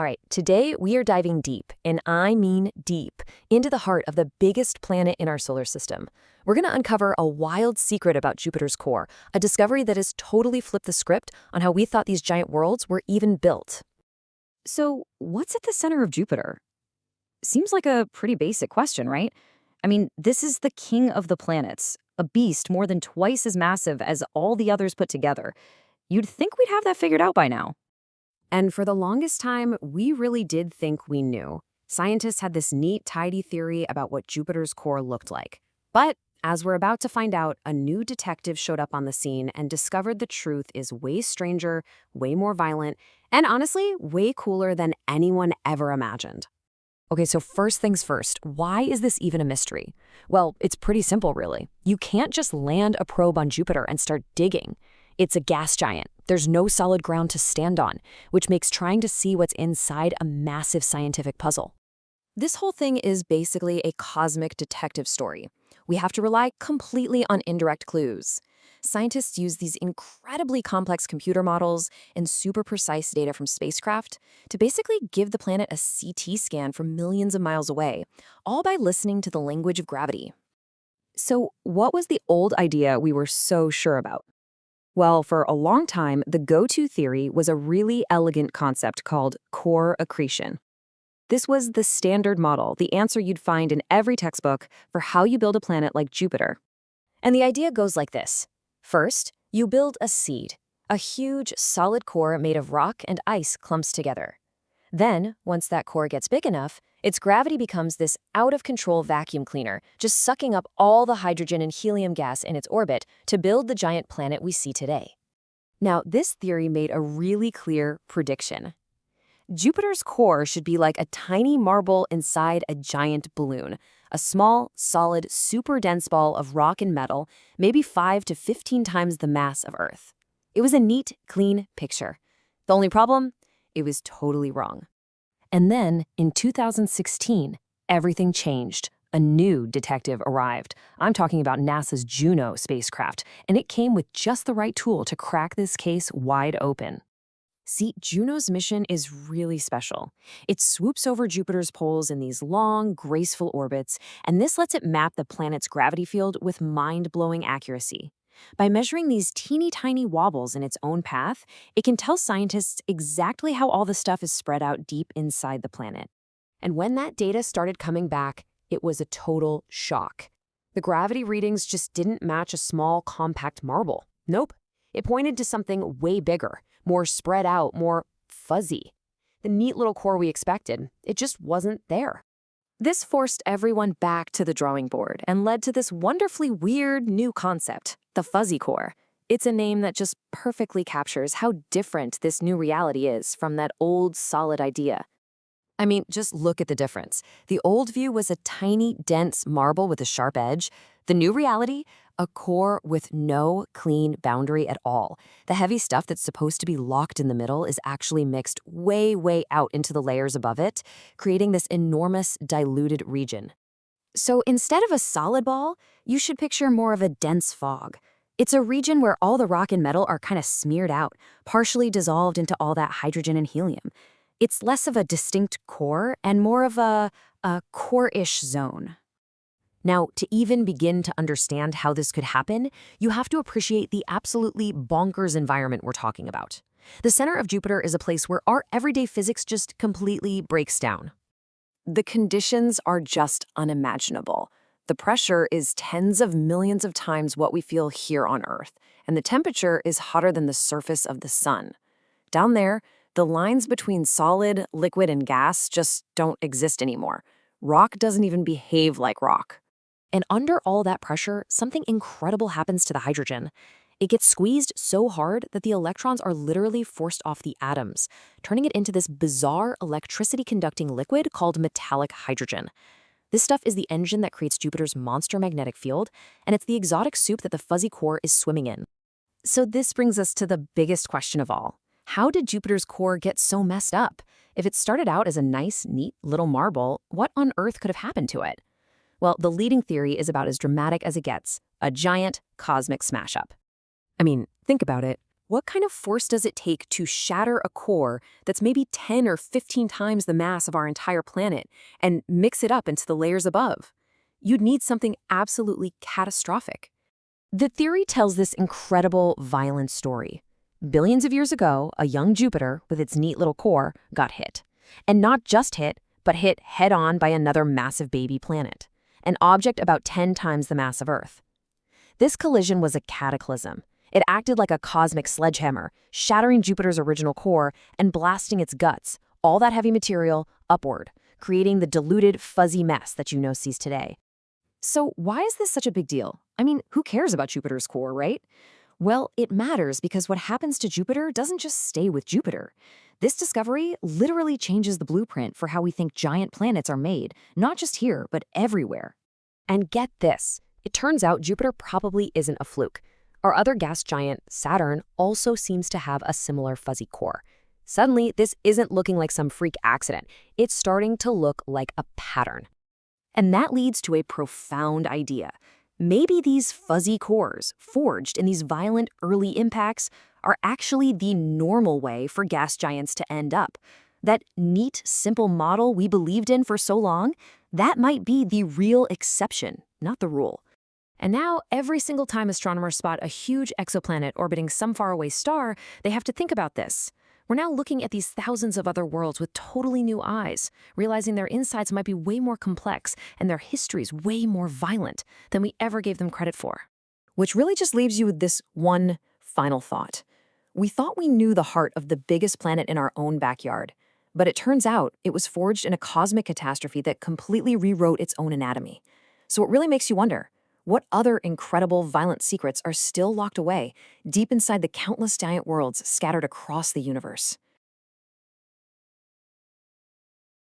All right, today we are diving deep, and I mean deep, into the heart of the biggest planet in our solar system. We're going to uncover a wild secret about Jupiter's core, a discovery that has totally flipped the script on how we thought these giant worlds were even built. So, what's at the center of Jupiter? Seems like a pretty basic question, right? I mean, this is the king of the planets, a beast more than twice as massive as all the others put together. You'd think we'd have that figured out by now. And for the longest time, we really did think we knew. Scientists had this neat, tidy theory about what Jupiter's core looked like. But as we're about to find out, a new detective showed up on the scene and discovered the truth is way stranger, way more violent, and honestly, way cooler than anyone ever imagined. Okay, so first things first, why is this even a mystery? Well, it's pretty simple, really. You can't just land a probe on Jupiter and start digging. It's a gas giant. There's no solid ground to stand on, which makes trying to see what's inside a massive scientific puzzle. This whole thing is basically a cosmic detective story. We have to rely completely on indirect clues. Scientists use these incredibly complex computer models and super precise data from spacecraft to basically give the planet a CT scan from millions of miles away, all by listening to the language of gravity. So, what was the old idea we were so sure about? Well, for a long time, the go-to theory was a really elegant concept called core accretion. This was the standard model, the answer you'd find in every textbook for how you build a planet like Jupiter. And the idea goes like this. First, you build a seed, a huge, solid core made of rock and ice clumps together. Then, once that core gets big enough, its gravity becomes this out-of-control vacuum cleaner, just sucking up all the hydrogen and helium gas in its orbit to build the giant planet we see today. Now, this theory made a really clear prediction. Jupiter's core should be like a tiny marble inside a giant balloon, a small, solid, super dense ball of rock and metal, maybe 5 to 15 times the mass of Earth. It was a neat, clean picture. The only problem? It was totally wrong. And then, in 2016, everything changed. A new detective arrived. I'm talking about NASA's Juno spacecraft, and it came with just the right tool to crack this case wide open. See, Juno's mission is really special. It swoops over Jupiter's poles in these long, graceful orbits, and this lets it map the planet's gravity field with mind-blowing accuracy. By measuring these teeny-tiny wobbles in its own path, it can tell scientists exactly how all the stuff is spread out deep inside the planet. And when that data started coming back, it was a total shock. The gravity readings just didn't match a small, compact marble. Nope. It pointed to something way bigger, more spread out, more fuzzy. The neat little core we expected, it just wasn't there. This forced everyone back to the drawing board and led to this wonderfully weird new concept, the fuzzy core. It's a name that just perfectly captures how different this new reality is from that old solid idea. I mean, just look at the difference. The old view was a tiny, dense marble with a sharp edge. The new reality, a core with no clean boundary at all. The heavy stuff that's supposed to be locked in the middle is actually mixed way, way out into the layers above it, creating this enormous diluted region. So instead of a solid ball, you should picture more of a dense fog. It's a region where all the rock and metal are kind of smeared out, partially dissolved into all that hydrogen and helium. It's less of a distinct core and more of a core-ish zone. Now, to even begin to understand how this could happen, you have to appreciate the absolutely bonkers environment we're talking about. The center of Jupiter is a place where our everyday physics just completely breaks down. The conditions are just unimaginable. The pressure is tens of millions of times what we feel here on Earth, and the temperature is hotter than the surface of the sun. Down there, the lines between solid, liquid, and gas just don't exist anymore. Rock doesn't even behave like rock. And under all that pressure, something incredible happens to the hydrogen. It gets squeezed so hard that the electrons are literally forced off the atoms, turning it into this bizarre electricity-conducting liquid called metallic hydrogen. This stuff is the engine that creates Jupiter's monster magnetic field, and it's the exotic soup that the fuzzy core is swimming in. So this brings us to the biggest question of all. How did Jupiter's core get so messed up? If it started out as a nice, neat little marble, what on earth could have happened to it? Well, the leading theory is about as dramatic as it gets, a giant cosmic smash-up. I mean, think about it. What kind of force does it take to shatter a core that's maybe 10 or 15 times the mass of our entire planet and mix it up into the layers above? You'd need something absolutely catastrophic. The theory tells this incredible, violent story. Billions of years ago, a young Jupiter with its neat little core got hit. And not just hit, but hit head-on by another massive baby planet, an object about 10 times the mass of Earth. This collision was a cataclysm. It acted like a cosmic sledgehammer, shattering Jupiter's original core and blasting its guts, all that heavy material, upward, creating the diluted, fuzzy mess that Juno sees today. So why is this such a big deal? I mean, who cares about Jupiter's core, right? Well, it matters because what happens to Jupiter doesn't just stay with Jupiter. This discovery literally changes the blueprint for how we think giant planets are made, not just here, but everywhere. And get this, it turns out Jupiter probably isn't a fluke. Our other gas giant, Saturn, also seems to have a similar fuzzy core. Suddenly, this isn't looking like some freak accident. It's starting to look like a pattern. And that leads to a profound idea. Maybe these fuzzy cores, forged in these violent early impacts, are actually the normal way for gas giants to end up. That neat, simple model we believed in for so long, that might be the real exception, not the rule. And now, every single time astronomers spot a huge exoplanet orbiting some faraway star, they have to think about this. We're now looking at these thousands of other worlds with totally new eyes, realizing their insides might be way more complex and their histories way more violent than we ever gave them credit for. Which really just leaves you with this one final thought. We thought we knew the heart of the biggest planet in our own backyard, but it turns out it was forged in a cosmic catastrophe that completely rewrote its own anatomy. So it really makes you wonder, what other incredible, violent secrets are still locked away deep inside the countless giant worlds scattered across the universe?